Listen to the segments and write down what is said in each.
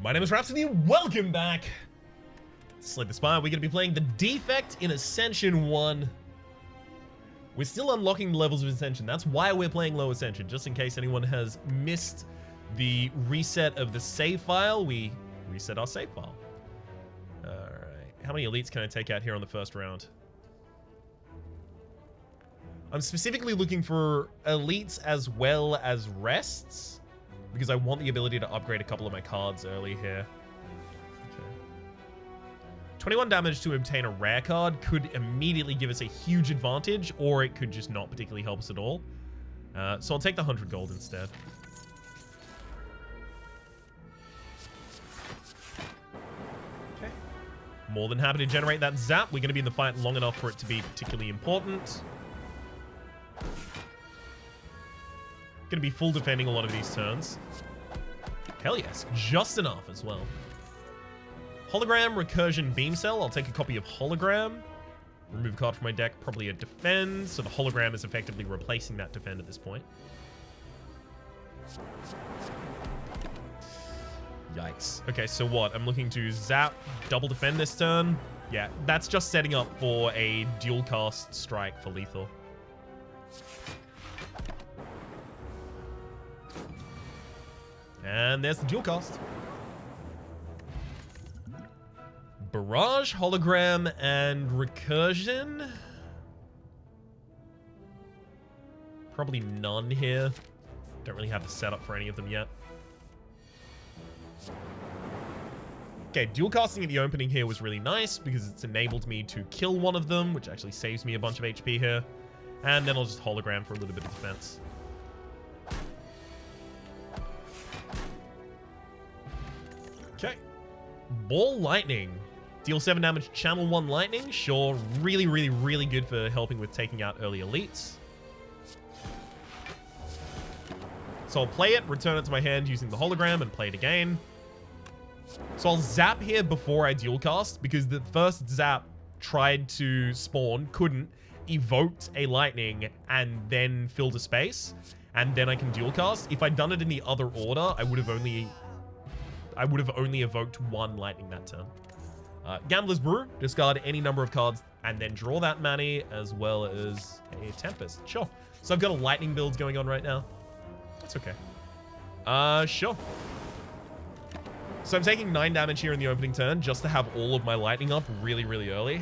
My name is Rhapsody, welcome back! Slay the Spire, we're going to be playing the Defect in Ascension 1. We're still unlocking levels of Ascension, that's why we're playing low Ascension, just in case anyone has missed the reset of the save file, we reset our save file. Alright, how many elites can I take out here on the first round? I'm specifically looking for elites as well as rests, because I want the ability to upgrade a couple of my cards early here. Okay. 21 damage to obtain a rare card could immediately give us a huge advantage, or it could just not particularly help us at all. So I'll take the 100 gold instead. Okay. More than happy to generate that zap. We're going to be in the fight long enough for it to be particularly important. Going to be full defending a lot of these turns. Hell yes, just enough as well. Hologram, Recursion, Beam Cell. I'll take a copy of Hologram. Remove a card from my deck, probably a defend. So the Hologram is effectively replacing that defend at this point. Yikes. Okay, so what? I'm looking to zap, double defend this turn. Yeah, that's just setting up for a dual cast strike for lethal. And there's the dual cast. Barrage, Hologram, and Recursion. Probably none here. Don't really have the setup for any of them yet. Okay, dual casting at the opening here was really nice because it's enabled me to kill one of them, which actually saves me a bunch of HP here. And then I'll just Hologram for a little bit of defense. Okay. Ball Lightning. Deal 7 damage, channel 1 lightning. Sure, really, really, really good for helping with taking out early elites. So I'll play it, return it to my hand using the hologram, and play it again. So I'll zap here before I dual cast, because the first zap tried to spawn, couldn't, evoked a lightning, and then filled a space. And then I can dual cast. If I'd done it in the other order, I would have only evoked one lightning that turn. Gambler's Brew, discard any number of cards and then draw that Manny as well as a Tempest. Sure. So I've got a lightning build going on right now. That's okay. Sure. So I'm taking 9 damage here in the opening turn just to have all of my lightning up really, really early.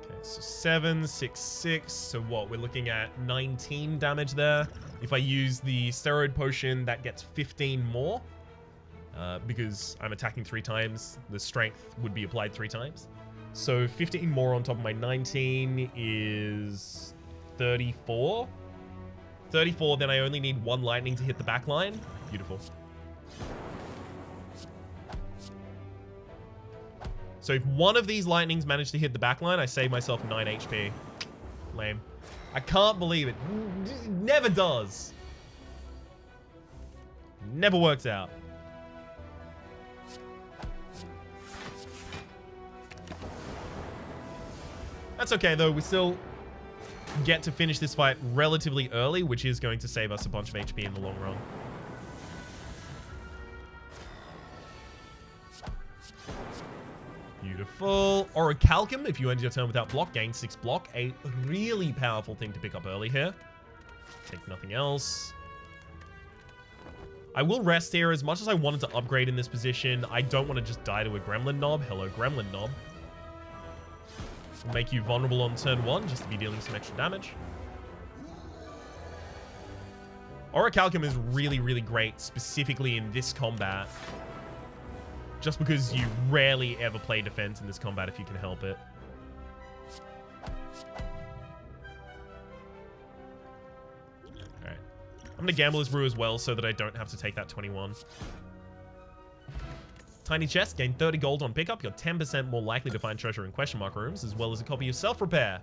Okay, so 7, 6, 6. So what? We're looking at 19 damage there. If I use the steroid potion, that gets 15 more. Because I'm attacking 3 times, the strength would be applied 3 times. So 15 more on top of my 19 is 34. 34, then I only need 1 lightning to hit the back line. Beautiful. So if one of these lightnings manage to hit the back line, I save myself 9 HP. Lame. I can't believe it. It never does. Never works out. That's okay, though. We still get to finish this fight relatively early, which is going to save us a bunch of HP in the long run. Beautiful. Orichalcum, if you end your turn without block, gain 6 block. A really powerful thing to pick up early here. Take nothing else. I will rest here. As much as I wanted to upgrade in this position, I don't want to just die to a Gremlin Knob. Hello, Gremlin Knob. Will make you vulnerable on turn 1, just to be dealing some extra damage. Orichalcum is really, really great, specifically in this combat. Just because you rarely ever play defense in this combat if you can help it. Alright. I'm going to Gambler's Brew as well so that I don't have to take that 21. Tiny chest, gain 30 gold on pickup. You're 10% more likely to find treasure in question mark rooms, as well as a copy of self-repair.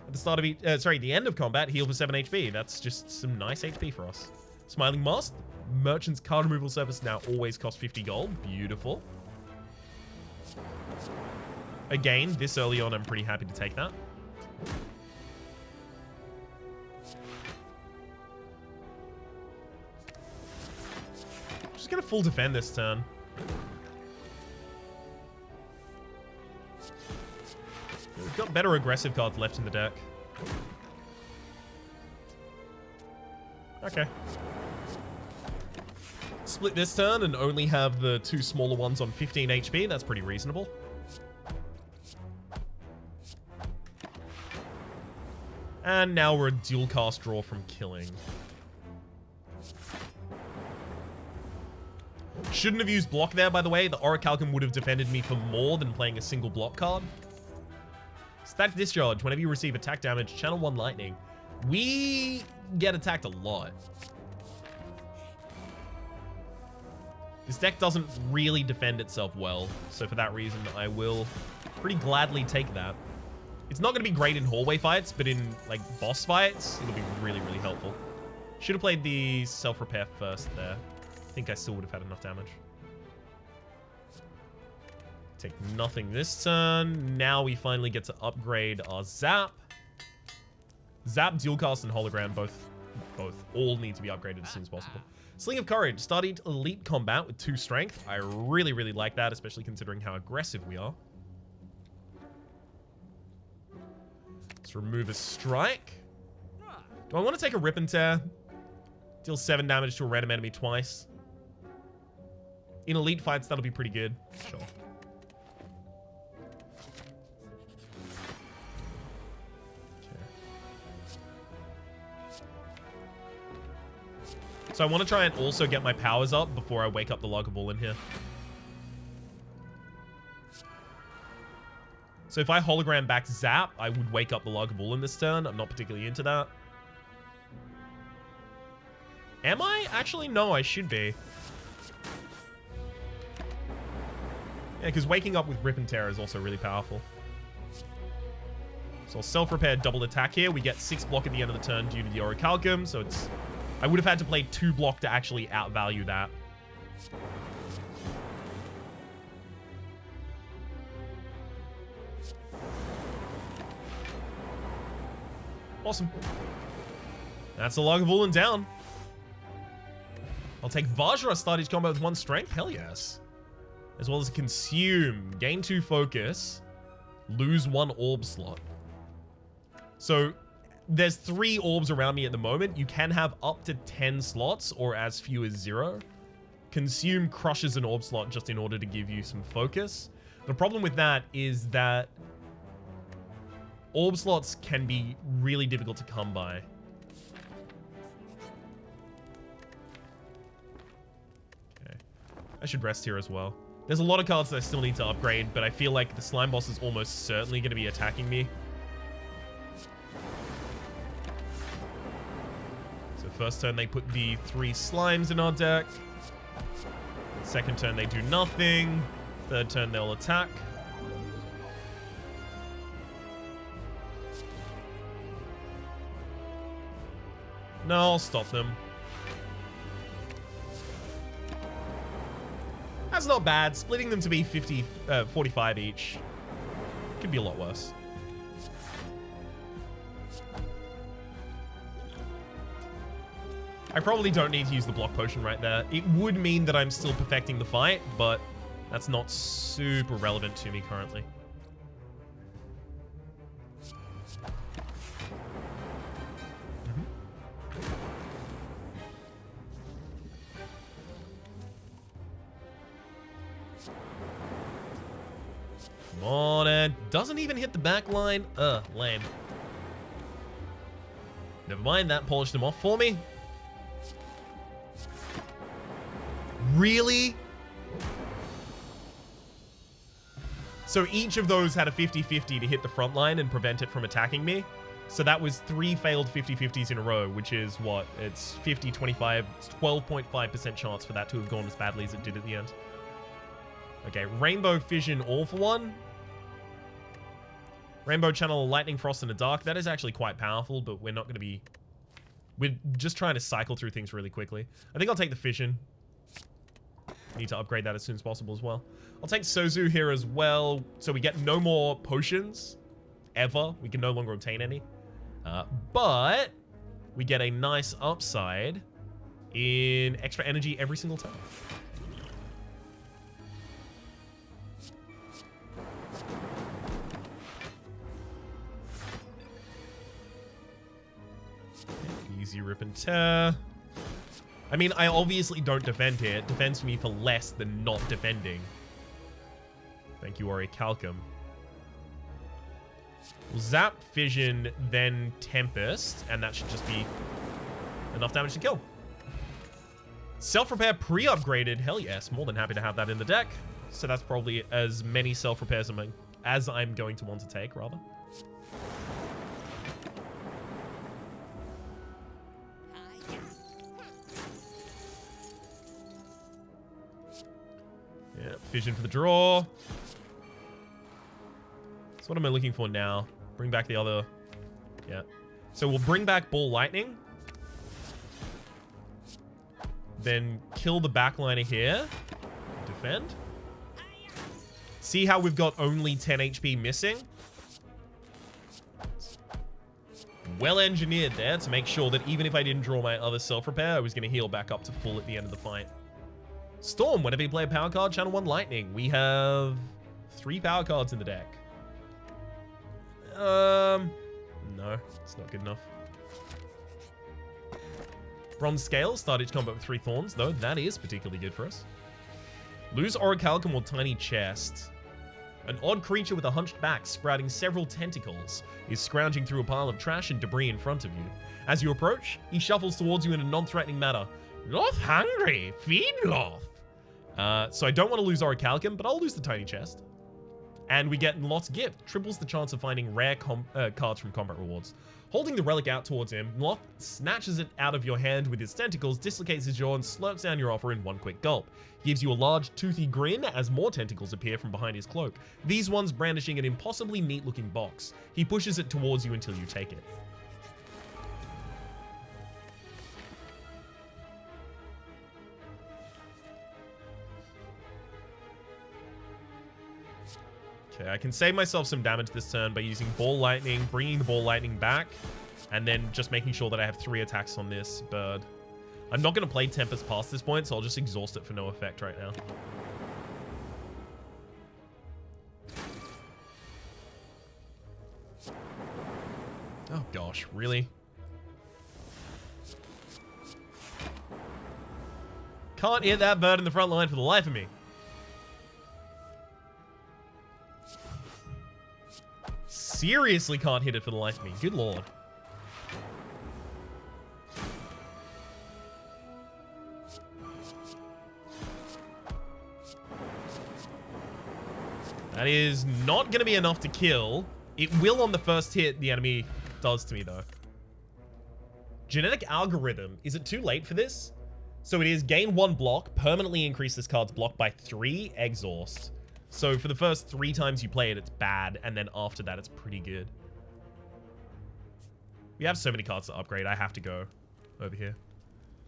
At the start of the end of combat, heal for 7 HP. That's just some nice HP for us. Smiling Mask, merchant's card removal service now always costs 50 gold. Beautiful. Again, this early on, I'm pretty happy to take that. Just gonna full defend this turn. We've got better aggressive cards left in the deck. Okay. Split this turn and only have the 2 smaller ones on 15 HP. That's pretty reasonable. And now we're a dual cast draw from killing. Shouldn't have used block there, by the way. The Orichalcum would have defended me for more than playing a single block card. Static Discharge. Whenever you receive attack damage, channel 1 lightning. We get attacked a lot. This deck doesn't really defend itself well, so for that reason, I will pretty gladly take that. It's not going to be great in hallway fights, but in, like, boss fights, it'll be really, really helpful. Should have played the self-repair first there. I think I still would have had enough damage. Take nothing this turn. Now we finally get to upgrade our Zap. Zap, Dualcast, and Hologram both all need to be upgraded as soon as possible. Sling of Courage, starting elite combat with 2 strength. I really, really like that, especially considering how aggressive we are. Let's remove a strike. Do I want to take a Rip and Tear? Deal 7 damage to a random enemy twice. In elite fights, that'll be pretty good. Sure. So I want to try and also get my powers up before I wake up the Lugaball in here. So if I hologram back Zap, I would wake up the Lugaball in this turn. I'm not particularly into that. Am I? Actually, no, I should be. Yeah, because waking up with Rip and Tear is also really powerful. So I'll self-repair double attack here. We get 6 block at the end of the turn due to the Orichalcum, so it's... I would have had to play 2 block to actually outvalue that. Awesome. That's the Lagavulin down. I'll take Vajra start each combat with 1 strength. Hell yes. As well as consume. Gain 2 focus. Lose 1 orb slot. So... there's 3 orbs around me at the moment. You can have up to 10 slots or as few as 0. Consume crushes an orb slot just in order to give you some focus. The problem with that is that orb slots can be really difficult to come by. Okay. I should rest here as well. There's a lot of cards that I still need to upgrade, but I feel like the slime boss is almost certainly going to be attacking me. First turn, they put the 3 slimes in our deck. Second turn, they do nothing. Third turn, they'll attack. No, I'll stop them. That's not bad. Splitting them to be 45 each could be a lot worse. I probably don't need to use the block potion right there. It would mean that I'm still perfecting the fight, but that's not super relevant to me currently. Come on, and doesn't even hit the back line. Lame. Never mind, that polished him off for me. Really? So each of those had a 50-50 to hit the front line and prevent it from attacking me. So that was 3 failed 50-50s in a row, which is what? It's 50-25, it's 12.5% chance for that to have gone as badly as it did at the end. Okay, Rainbow Fission all for 1. Rainbow Channel, Lightning, Frost, and a Dark. That is actually quite powerful, but we're not going to be... We're just trying to cycle through things really quickly. I think I'll take the Fission. Need to upgrade that as soon as possible as well. I'll take Sozu here as well, so we get no more potions ever. We can no longer obtain any. But we get a nice upside in extra energy every single time. Easy rip and tear. I mean, I obviously don't defend here. It defends me for less than not defending. Thank you, Orichalcum. We'll zap, fission, then Tempest, and that should just be enough damage to kill. Self-repair pre-upgraded. Hell yes, more than happy to have that in the deck. So that's probably as many self-repairs as I'm going to want to take, rather. Yeah, fission for the draw. So what am I looking for now? Bring back the other... Yeah. So we'll bring back Ball Lightning. Then kill the backliner here. Defend. See how we've got only 10 HP missing? Well engineered there to make sure that even if I didn't draw my other self-repair, I was going to heal back up to full at the end of the fight. Storm, whenever you play a power card, channel 1 Lightning. We have 3 power cards in the deck. No, it's not good enough. Bronze Scale, start each combat with 3 Thorns, though. That is particularly good for us. Lose Orichalcum or Tiny Chest. An odd creature with a hunched back, sprouting several tentacles, is scrounging through a pile of trash and debris in front of you. As you approach, he shuffles towards you in a non-threatening manner. Loth hungry, feed Loth. So I don't want to lose Orichalcum, but I'll lose the Tiny Chest. And we get Loth's Gift, triples the chance of finding rare cards from combat rewards. Holding the relic out towards him, Loth snatches it out of your hand with his tentacles, dislocates his jaw, and slurps down your offer in one quick gulp. He gives you a large, toothy grin as more tentacles appear from behind his cloak, these ones brandishing an impossibly neat-looking box. He pushes it towards you until you take it. Okay, I can save myself some damage this turn by using Ball Lightning, bringing the Ball Lightning back, and then just making sure that I have 3 attacks on this bird. I'm not going to play Tempest past this point, so I'll just exhaust it for no effect right now. Oh gosh, really? Can't hit that bird in the front line for the life of me. Seriously can't hit it for the life of me. Good lord. That is not going to be enough to kill. It will on the first hit the enemy does to me, though. Genetic Algorithm. Is it too late for this? So it is gain 1 block, permanently increase this card's block by 3, exhaust. So for the first 3 times you play it, it's bad, and then after that, it's pretty good. We have so many cards to upgrade, I have to go over here.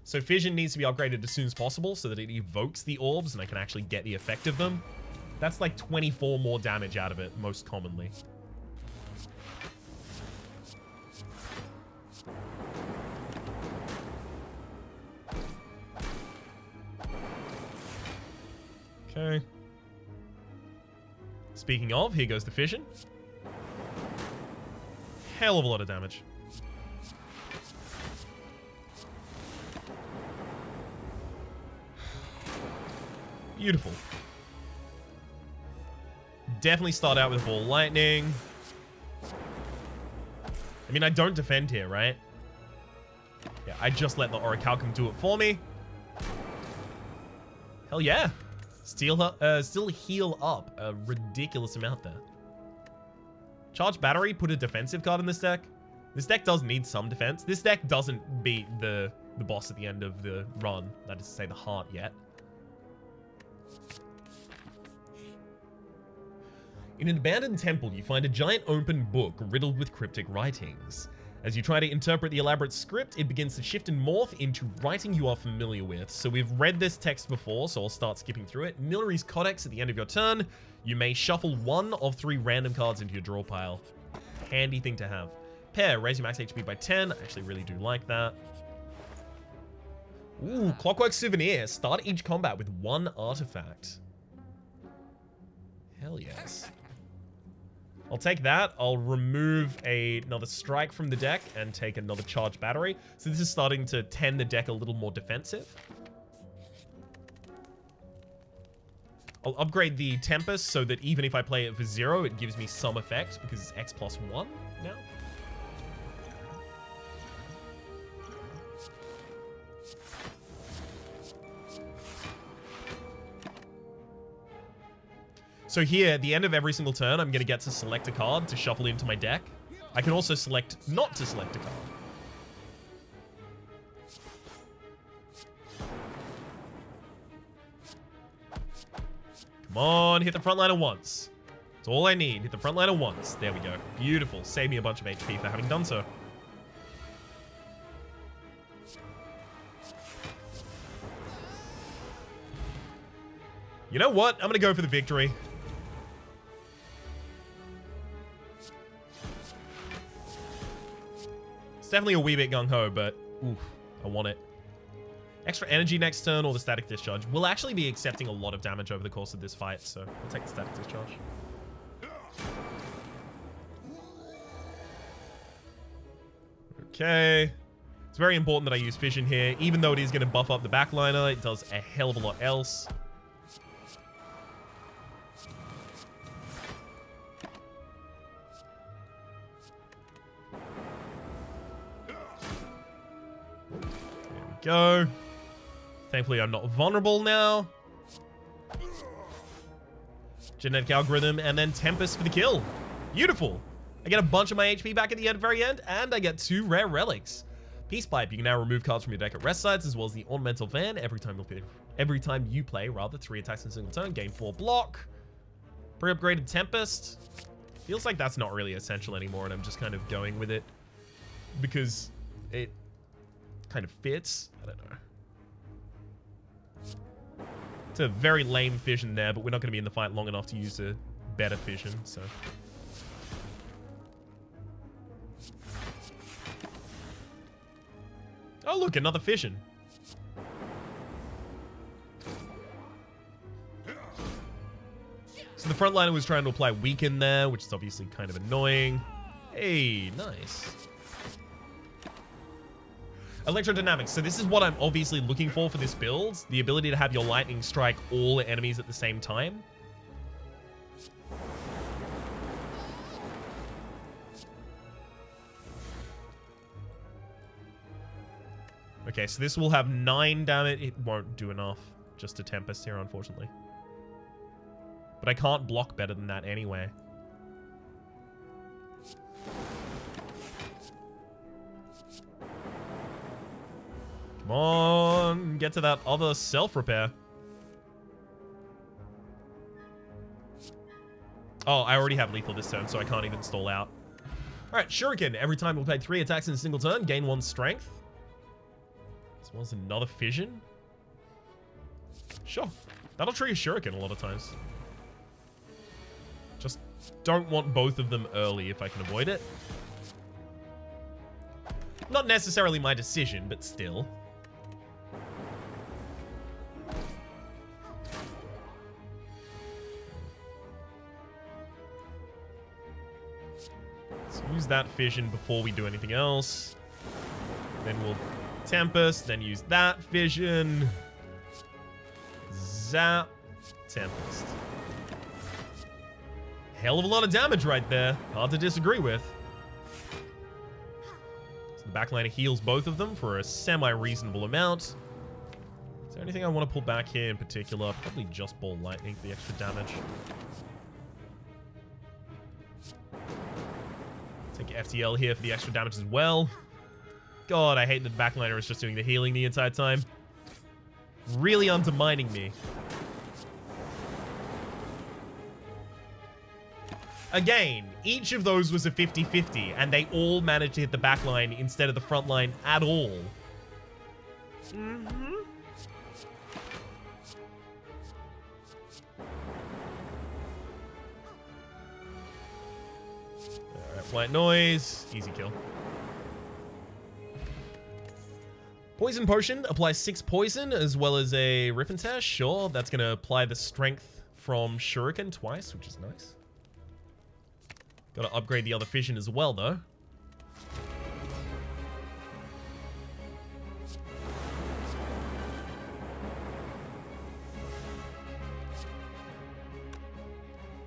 So Fission needs to be upgraded as soon as possible so that it evokes the orbs and I can actually get the effect of them. That's like 24 more damage out of it, most commonly. Okay. Speaking of, here goes the Fission. Hell of a lot of damage. Beautiful. Definitely start out with Ball Lightning. I mean, I don't defend here, right? Yeah, I just let the Orichalcum do it for me. Hell yeah. Still heal up a ridiculous amount there. Charge Battery, put a defensive card in this deck. This deck does need some defense. This deck doesn't beat the boss at the end of the run. That is to say, the heart yet. In an abandoned temple, you find a giant open book riddled with cryptic writings. As you try to interpret the elaborate script, it begins to shift and morph into writing you are familiar with. So we've read this text before, so I'll start skipping through it. Military's Codex at the end of your turn. You may shuffle 1 of 3 random cards into your draw pile. Handy thing to have. Pair, raise your max HP by 10. I actually really do like that. Ooh, Clockwork Souvenir. Start each combat with 1 artifact. Hell yes. I'll take that. I'll remove another strike from the deck and take another charged battery. So this is starting to tend the deck a little more defensive. I'll upgrade the Tempest so that even if I play it for 0, it gives me some effect because it's X+1 now. So here, at the end of every single turn, I'm going to get to select a card to shuffle into my deck. I can also select not to select a card. Come on, hit the front liner once. That's all I need. Hit the front liner once. There we go. Beautiful. Save me a bunch of HP for having done so. You know what? I'm going to go for the victory. It's definitely a wee bit gung-ho, but oof, I want it. Extra energy next turn or the static discharge. We'll actually be accepting a lot of damage over the course of this fight, so we'll take the static discharge. Okay. It's very important that I use Fission here. Even though it is going to buff up the backliner, it does a hell of a lot else. Go. Thankfully, I'm not vulnerable now. Genetic algorithm and then Tempest for the kill. Beautiful. I get a bunch of my HP back at the very end, and I get 2 rare relics. Peace Pipe. You can now remove cards from your deck at rest sites, as well as the Ornamental Van every time you play. 3 attacks in a single turn. Gain 4 block. Pre-upgraded Tempest. Feels like that's not really essential anymore, and I'm just kind of going with it because it kind of fits. I don't know. It's a very lame fission there, but we're not going to be in the fight long enough to use a better fission, so. Oh, look, another fission. So the frontliner was trying to apply weaken there, which is obviously kind of annoying. Hey, nice. Electrodynamics. So this is what I'm obviously looking for this build. The ability to have your lightning strike all enemies at the same time. Okay, so this will have 9 damage. It won't do enough just to Tempest here, unfortunately. But I can't block better than that anyway. Come on, get to that other self-repair. Oh, I already have lethal this turn, so I can't even stall out. Alright, Shuriken. Every time we'll play 3 attacks in a single turn, gain 1 strength. As well as another fission. Sure. That'll trigger Shuriken a lot of times. Just don't want both of them early if I can avoid it. Not necessarily my decision, but still. Let's use that fission before we do anything else. Then we'll Tempest, then use that fission. Zap. Tempest. Hell of a lot of damage right there. Hard to disagree with. So the backliner heals both of them for a semi-reasonable amount. Is there anything I want to pull back here in particular? Probably just Ball Lightning for the extra damage. Take FTL here for the extra damage as well. God, I hate that the backliner is just doing the healing the entire time. Really undermining me. Again, each of those was a 50-50, and they all managed to hit the backline instead of the front line at all. Mm-hmm. Alright, white noise. Easy kill. Poison Potion applies 6 poison as well as a Rip and Tear. Sure, that's going to apply the strength from Shuriken twice, which is nice. Gotta upgrade the other fission as well, though.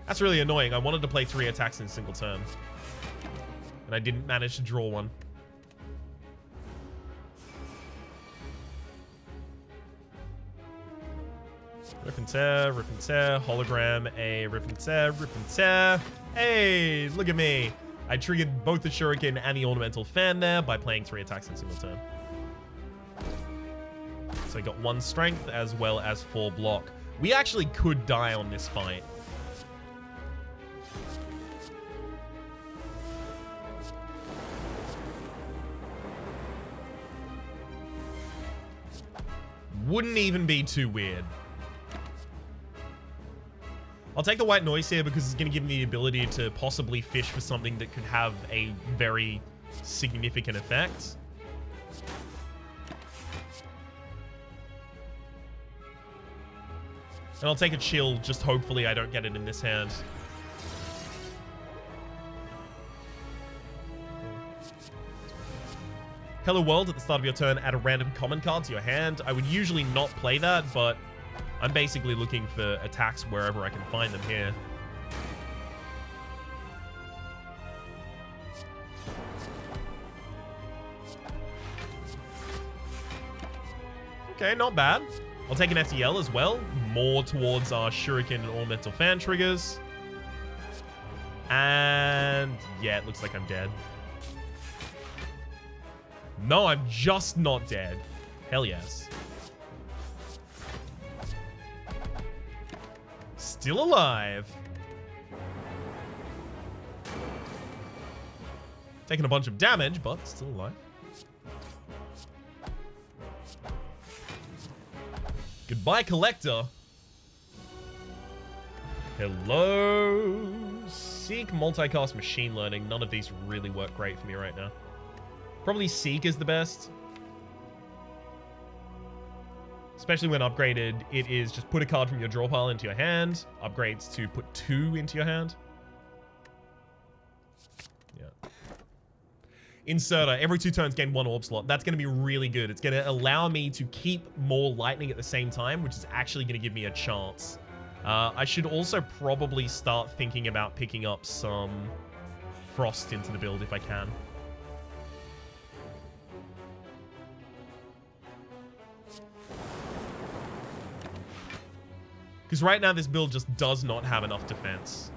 That's really annoying. I wanted to play 3 attacks in a single turn. And I didn't manage to draw one. Rip and tear, hologram, a rip and tear. Hey, look at me. I triggered both the Shuriken and the Ornamental Fan there by playing 3 attacks in a single turn. So I got 1 strength as well as 4 block. We actually could die on this fight. Wouldn't even be too weird. I'll take the white noise here because it's going to give me the ability to possibly fish for something that could have a very significant effect. And I'll take a chill, just hopefully I don't get it in this hand. Hello World at the start of your turn, add a random common card to your hand. I would usually not play that, but I'm basically looking for attacks wherever I can find them here. Okay, not bad. I'll take an FTL as well, more towards our Shuriken and Ornamental Fan triggers. And yeah, it looks like I'm dead. No, I'm just not dead. Hell yes. Still alive. Taking a bunch of damage, but still alive. Goodbye, Collector. Hello. Seek, multicast, machine learning. None of these really work great for me right now. Probably Seek is the best. Especially when upgraded, it is just put a card from your draw pile into your hand. Upgrades to put 2 into your hand. Yeah. Inserter. Every 2 turns gain 1 orb slot. That's going to be really good. It's going to allow me to keep more lightning at the same time, which is actually going to give me a chance. I should also probably start thinking about picking up some frost into the build if I can. Because right now, this build just does not have enough defense.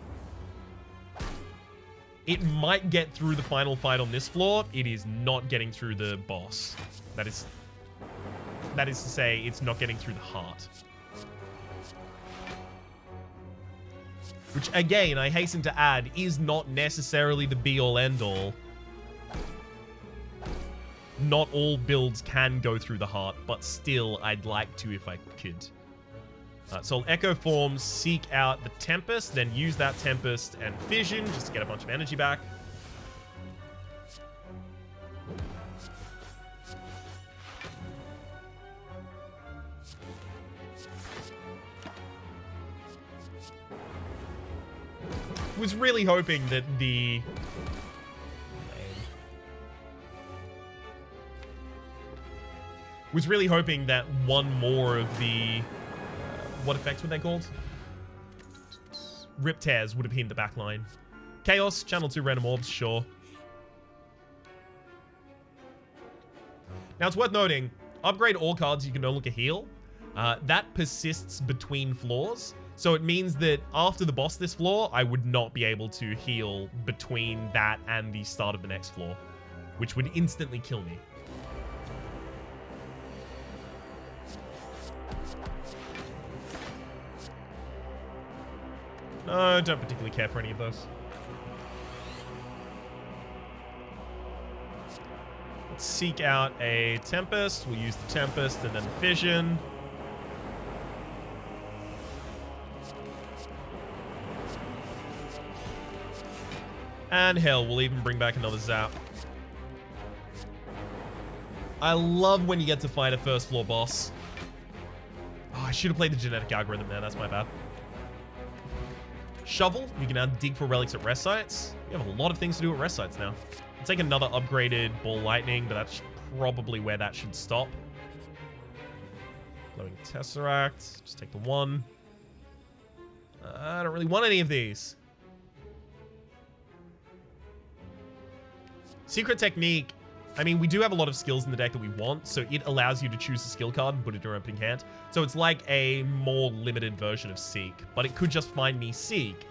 It might get through the final fight on this floor. It is not getting through the boss. That is to say, it's not getting through the heart. Which, again, I hasten to add, is not necessarily the be-all, end-all. Not all builds can go through the heart, but still, I'd like to if I could. So I'll Echo Form, seek out the Tempest, then use that Tempest and Fission just to get a bunch of energy back. Was really hoping that the... Was really hoping that one more of the... what effects were they called? Rip Tears would have been the back line. Chaos, channel 2 random orbs, sure. Now it's worth noting, upgrade all cards you can no longer heal. That persists between floors. So it means that after the boss this floor, I would not be able to heal between that and the start of the next floor, which would instantly kill me. No, don't particularly care for any of those. Let's seek out a Tempest. We'll use the Tempest and then Fission. And hell, we'll even bring back another Zap. I love when you get to fight a first floor boss. Oh, I should have played the genetic algorithm there. That's my bad. Shovel. You can now dig for relics at rest sites. We have a lot of things to do at rest sites now. I'll take another upgraded ball lightning, but that's probably where that should stop. Glowing tesseract. Just take the one. I don't really want any of these. Secret technique. I mean, we do have a lot of skills in the deck that we want, so it allows you to choose a skill card and put it in your opening hand. So it's like a more limited version of Seek, but it could just find me Seek.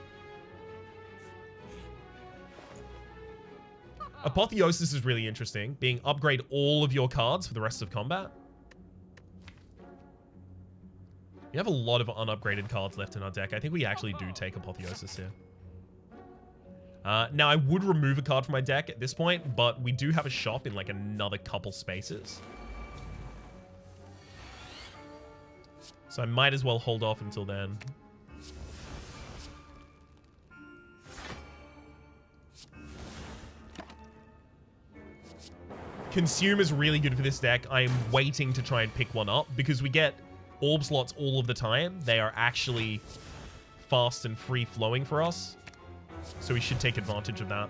Apotheosis is really interesting, being upgrade all of your cards for the rest of combat. We have a lot of unupgraded cards left in our deck. I think we actually do take Apotheosis here. Now, I would remove a card from my deck at this point, but we do have a shop in like another couple spaces. So I might as well hold off until then. Consume is really good for this deck. I am waiting to try and pick one up because we get orb slots all of the time. They are actually fast and free flowing for us. So we should take advantage of that.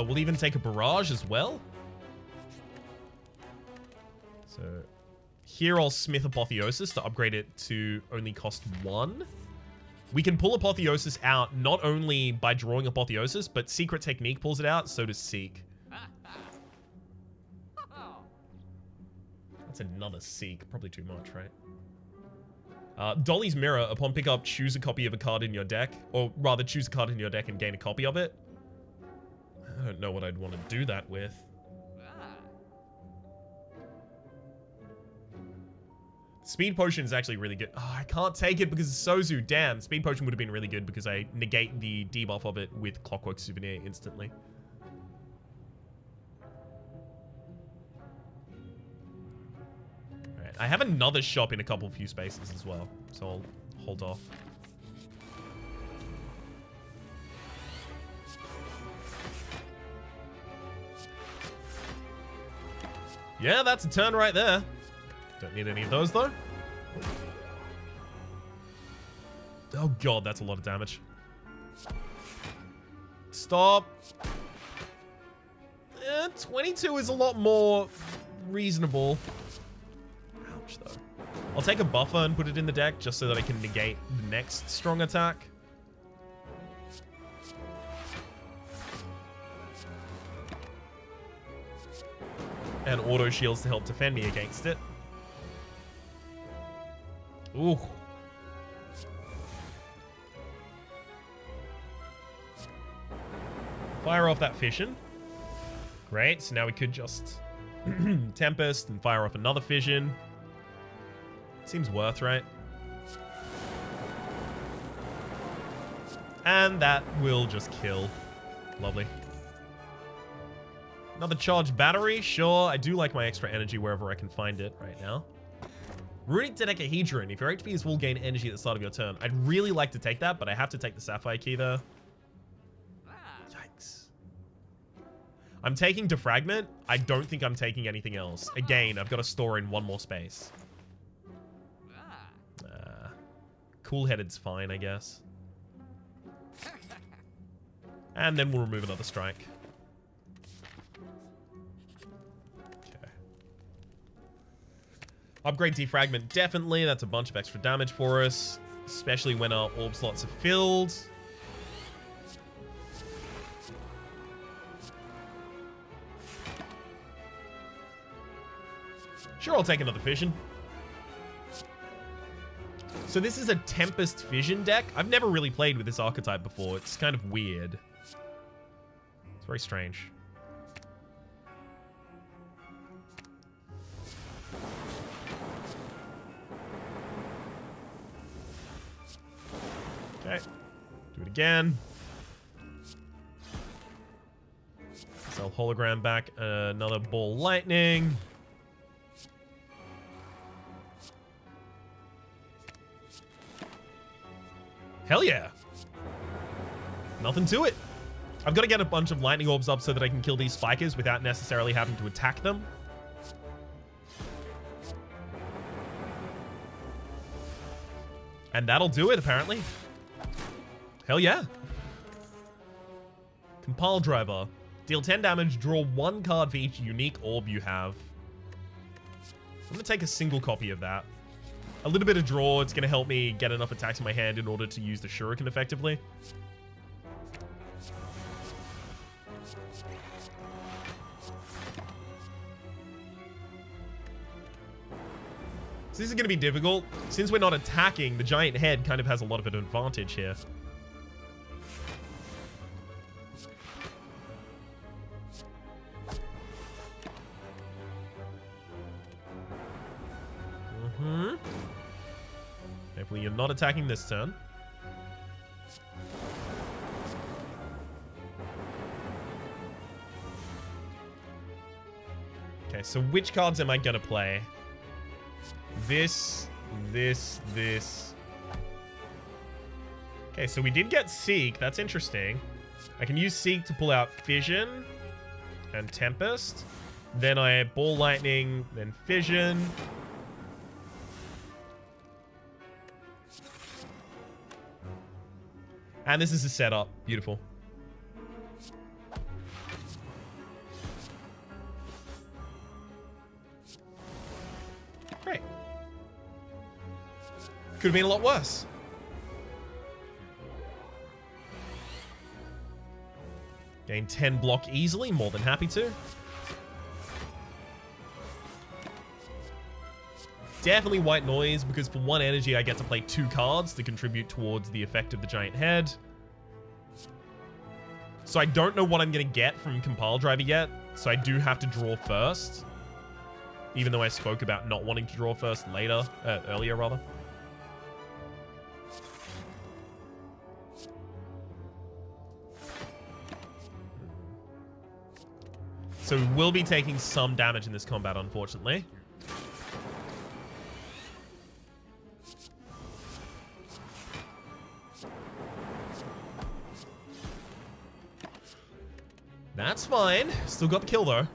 We'll even take a barrage as well. So here I'll smith Apotheosis to upgrade it to only cost 1. We can pull Apotheosis out not only by drawing Apotheosis, but Secret Technique pulls it out, so does Seek. That's another Seek. Probably too much, right? Dolly's Mirror. Upon pickup, choose a copy of a card in your deck. Or rather, choose a card in your deck and gain a copy of it. I don't know what I'd want to do that with. Speed Potion is actually really good. Oh, I can't take it because it's Sozu. Damn. Speed Potion would have been really good because I negate the debuff of it with Clockwork Souvenir instantly. Alright, I have another shop in a few spaces as well, so I'll hold off. Yeah, that's a turn right there. Don't need any of those, though. Oh, God, that's a lot of damage. Stop. 22 is a lot more reasonable. Ouch, though. I'll take a buffer and put it in the deck just so that I can negate the next strong attack. And auto shields to help defend me against it. Ooh. Fire off that fission. Great, so now we could just Tempest and fire off another fission. Seems worth, right? And that will just kill. Lovely. Another charged battery? Sure, I do like my extra energy wherever I can find it right now. Runic Dodecahedron. If your HP is full, gain energy at the start of your turn. I'd really like to take that, but I have to take the Sapphire Key there. Yikes. I'm taking Defragment. I don't think I'm taking anything else. Again, I've got to store in one more space. Cool-Headed's fine, I guess. And then we'll remove another strike. Upgrade Defragment, definitely. That's a bunch of extra damage for us, especially when our orb slots are filled. Sure, I'll take another fission. So this is a Tempest Fission deck. I've never really played with this archetype before. It's kind of weird. It's very strange. Okay, do it again. Sell hologram back, another ball lightning. Hell yeah. Nothing to it. I've got to get a bunch of lightning orbs up so that I can kill these spikers without necessarily having to attack them. And that'll do it, apparently. Hell yeah. Compile driver. Deal 10 damage, draw 1 card for each unique orb you have. I'm going to take a single copy of that. A little bit of draw, it's going to help me get enough attacks in my hand in order to use the shuriken effectively. So this is going to be difficult. Since we're not attacking, the giant head kind of has a lot of an advantage here. Hopefully you're not attacking this turn. Okay, so which cards am I going to play? This. Okay, so we did get Seek. That's interesting. I can use Seek to pull out Fission and Tempest. Then I have Ball Lightning, then Fission. And this is a setup. Beautiful. Great. Could have been a lot worse. Gain 10 block easily. More than happy to. Definitely white noise, because for 1 energy I get to play 2 cards to contribute towards the effect of the giant head. So I don't know what I'm going to get from Compile Driver yet, so I do have to draw first. Even though I spoke about not wanting to draw first earlier rather. So we will be taking some damage in this combat, unfortunately. That's fine. Still got the kill, though.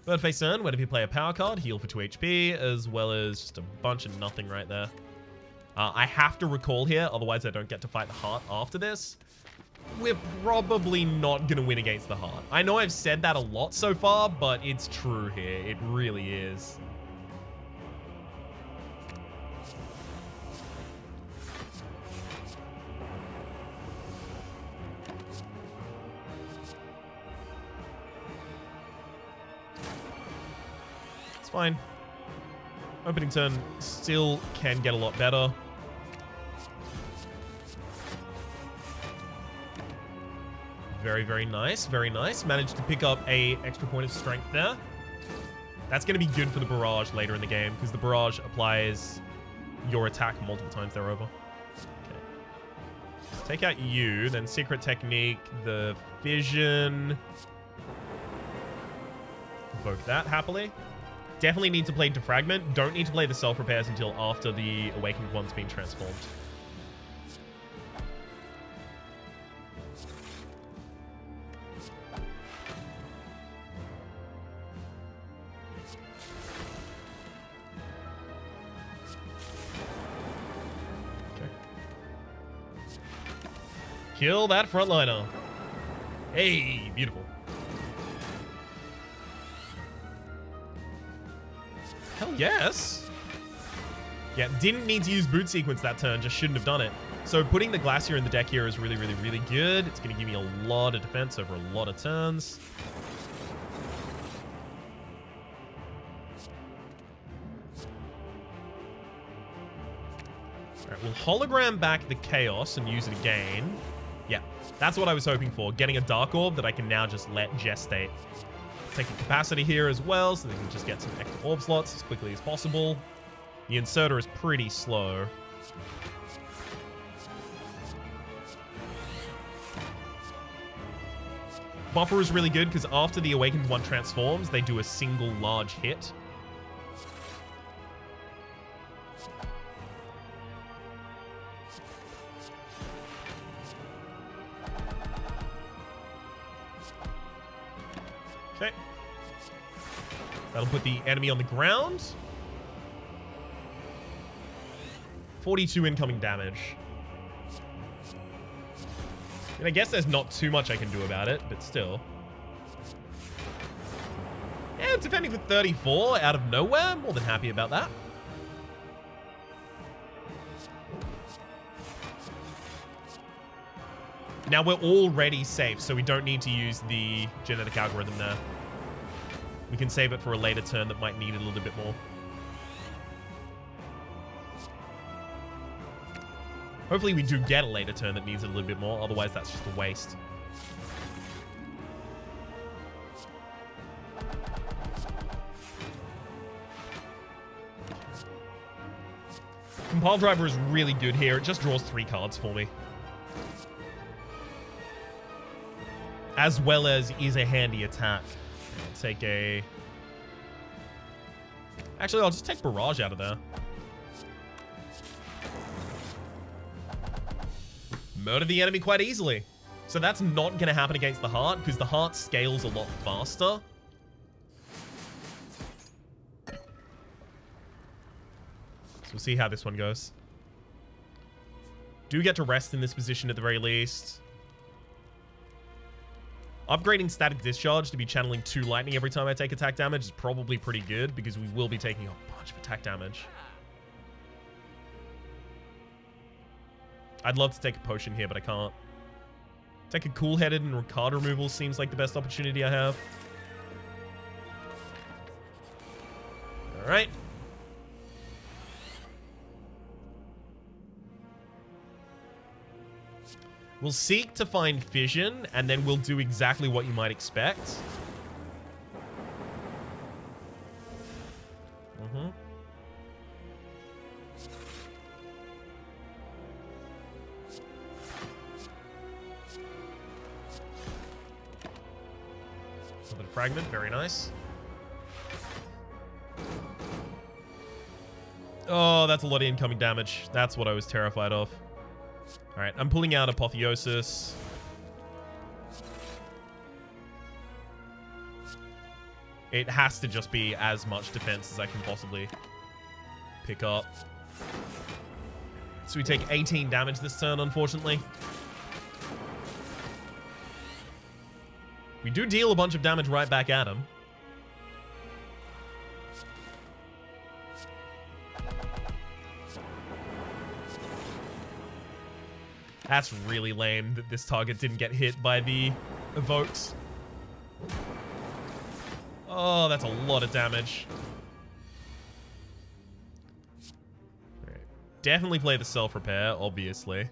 Third phase turn, whenever you play a power card, heal for 2 HP, as well as just a bunch of nothing right there. I have to recall here, otherwise I don't get to fight the heart after this. We're probably not going to win against the heart. I know I've said that a lot so far, but it's true here. It really is. Fine. Opening turn still can get a lot better. Very, very nice. Very nice. Managed to pick up a extra point of strength there. That's going to be good for the barrage later in the game, because the barrage applies your attack multiple times thereover. Okay. Let's take out you, then Secret Technique, the Fission. Invoke that happily. Definitely need to play Defragment. Don't need to play the Self-Repairs until after the Awakened One's been transformed. Okay. Kill that frontliner. Hey, beautiful. Hell yes. Yeah, didn't need to use Boot Sequence that turn, just shouldn't have done it. So putting the Glacier in the deck here is really, really, really good. It's going to give me a lot of defense over a lot of turns. Alright, we'll hologram back the Chaos and use it again. Yeah, that's what I was hoping for. Getting a Dark Orb that I can now just let gestate. Taking capacity here as well, so they can just get some extra orb slots as quickly as possible. The inserter is pretty slow. Buffer is really good because after the Awakened One transforms, they do a single large hit. Okay. That'll put the enemy on the ground. 42 incoming damage. And I guess there's not too much I can do about it, but still. Yeah, defending for 34 out of nowhere. More than happy about that. Now we're already safe, so we don't need to use the genetic algorithm there. We can save it for a later turn that might need it a little bit more. Hopefully we do get a later turn that needs it a little bit more, otherwise that's just a waste. Compile Driver is really good here. It just draws 3 cards for me. As well as is a handy attack. I'll take a... Actually, I'll just take Barrage out of there. Murder the enemy quite easily. So that's not going to happen against the Heart, because the Heart scales a lot faster. So we'll see how this one goes. Do get to rest in this position at the very least. Upgrading Static Discharge to be channeling 2 lightning every time I take attack damage is probably pretty good, because we will be taking a bunch of attack damage. I'd love to take a potion here, but I can't. Take a Cool-Headed and Card Removal seems like the best opportunity I have. Alright. We'll seek to find Fission, and then we'll do exactly what you might expect. Another fragment, very nice. Oh, that's a lot of incoming damage. That's what I was terrified of. Alright, I'm pulling out Apotheosis. It has to just be as much defense as I can possibly pick up. So we take 18 damage this turn, unfortunately. We do deal a bunch of damage right back at him. That's really lame that this target didn't get hit by the evokes. Oh, that's a lot of damage. Right. Definitely play the self-repair, obviously.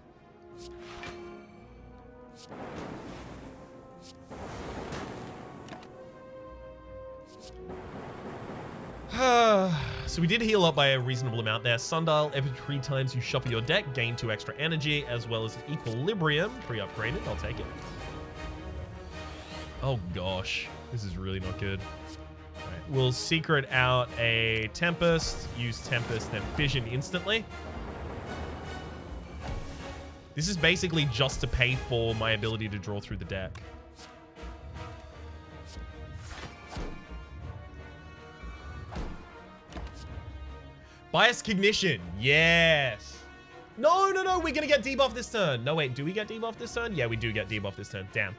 So we did heal up by a reasonable amount there. Sundial, every 3 times you shuffle your deck, gain 2 extra energy, as well as Equilibrium, pre-upgraded. I'll take it. Oh gosh, this is really not good. All right, we'll secret out a Tempest, use Tempest, then Fission instantly. This is basically just to pay for my ability to draw through the deck. Bias Cognition. Yes. No, no, no. We're going to get debuff this turn. No, wait. Do we get debuff this turn? Yeah, we do get debuff this turn. Damn.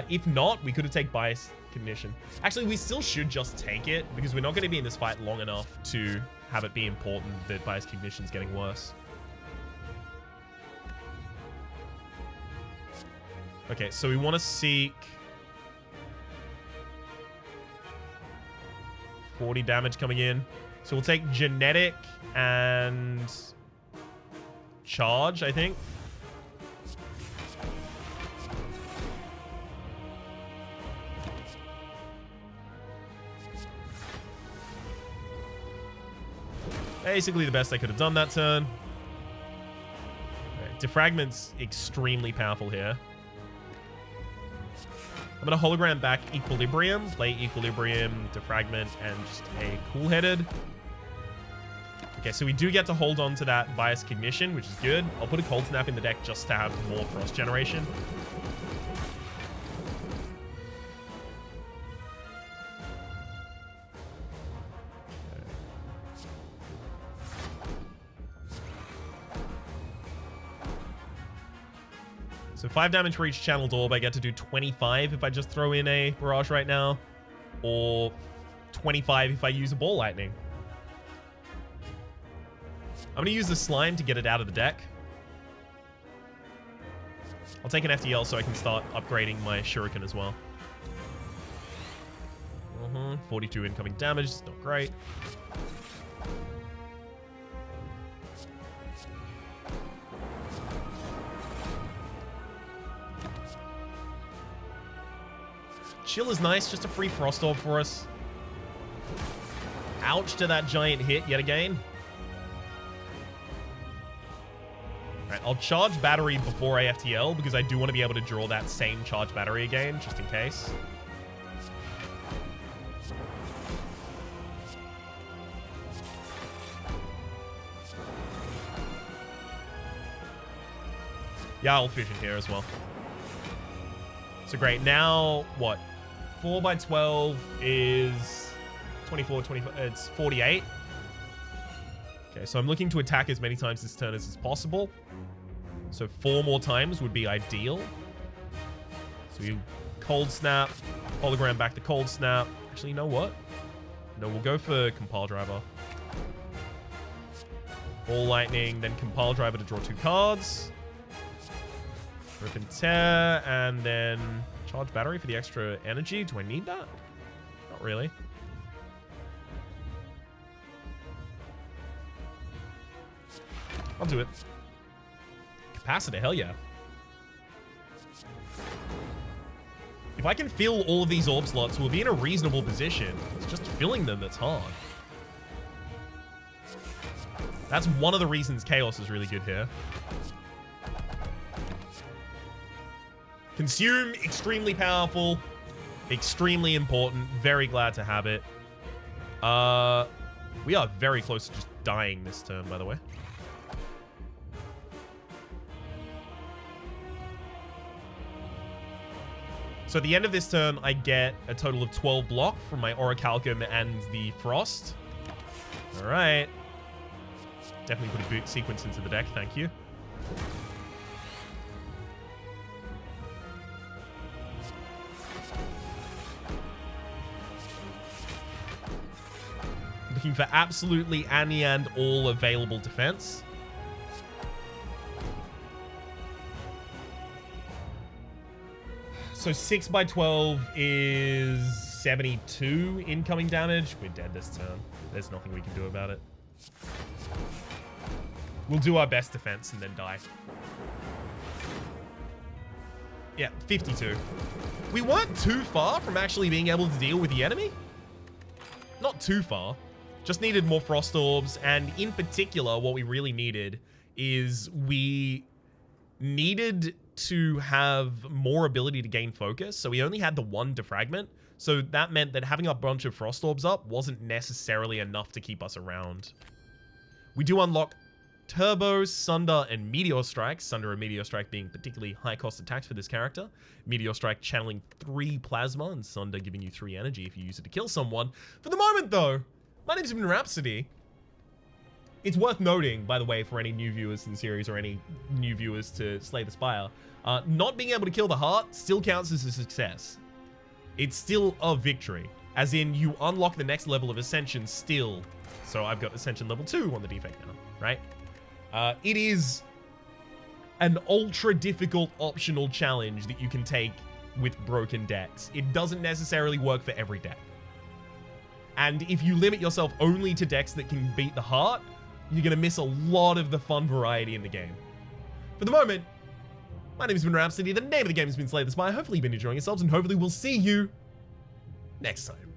If not, we could have taken Bias Cognition. Actually, we still should just take it because we're not going to be in this fight long enough to have it be important that Bias Cognition is getting worse. Okay, so we want to seek 40 damage coming in. So we'll take Genetic and Charge, I think. Basically the best I could have done that turn. Right, Defragment's extremely powerful here. I'm going to hologram back Equilibrium, play Equilibrium, Defragment, and just a Cool-Headed. Okay, so we do get to hold on to that Bias Cognition, which is good. I'll put a Cold Snap in the deck just to have more Frost generation. So 5 damage for each channeled orb. I get to do 25 if I just throw in a barrage right now. Or 25 if I use a ball lightning. I'm going to use the slime to get it out of the deck. I'll take an FTL so I can start upgrading my shuriken as well. 42 incoming damage. It's not great. Chill is nice. Just a free frost orb for us. Ouch to that giant hit yet again. Alright, I'll charge battery before AFTL because I do want to be able to draw that same charge battery again, just in case. Yeah, I'll fish in here as well. So great, now what? 4 by 12 is 24, 25, it's 48. Okay, so I'm looking to attack as many times this turn as possible. So 4 more times would be ideal. So you cold snap, hologram back to cold snap. Actually, you know what? No, we'll go for compile driver. Ball lightning, then compile driver to draw 2 cards. Rip and tear, and then charge battery for the extra energy. Do I need that? Not really. I'll do it. Capacitor, hell yeah. If I can fill all of these orb slots, we'll be in a reasonable position. It's just filling them that's hard. That's one of the reasons Chaos is really good here. Consume, extremely powerful, extremely important. Very glad to have it. We are very close to just dying this turn, by the way. So at the end of this turn, I get a total of 12 block from my Orichalcum and the Frost. All right. Definitely put a boot sequence into the deck. Thank you. Looking for absolutely any and all available defense. So 6 by 12 is 72 incoming damage. We're dead this turn. There's nothing we can do about it. We'll do our best defense and then die. Yeah, 52. We weren't too far from actually being able to deal with the enemy. Not too far. Just needed more frost orbs, and in particular, what we really needed is we needed to have more ability to gain focus. So we only had the 1 defragment. So that meant that having a bunch of frost orbs up wasn't necessarily enough to keep us around. We do unlock Turbo, Sunder, and Meteor Strike. Sunder and Meteor Strike being particularly high cost attacks for this character. Meteor Strike channeling 3 plasma, and Sunder giving you 3 energy if you use it to kill someone. For the moment, though, my name's been Rhapsody. It's worth noting, by the way, for any new viewers to the series or any new viewers to Slay the Spire, not being able to kill the heart still counts as a success. It's still a victory, as in you unlock the next level of Ascension still. So I've got Ascension level 2 on the defect now, right? It is an ultra difficult optional challenge that you can take with broken decks. It doesn't necessarily work for every deck. And if you limit yourself only to decks that can beat the heart, you're going to miss a lot of the fun variety in the game. For the moment, my name has been Rhapsody. The name of the game has been Slay the Spire. Hopefully you've been enjoying yourselves, and hopefully we'll see you next time.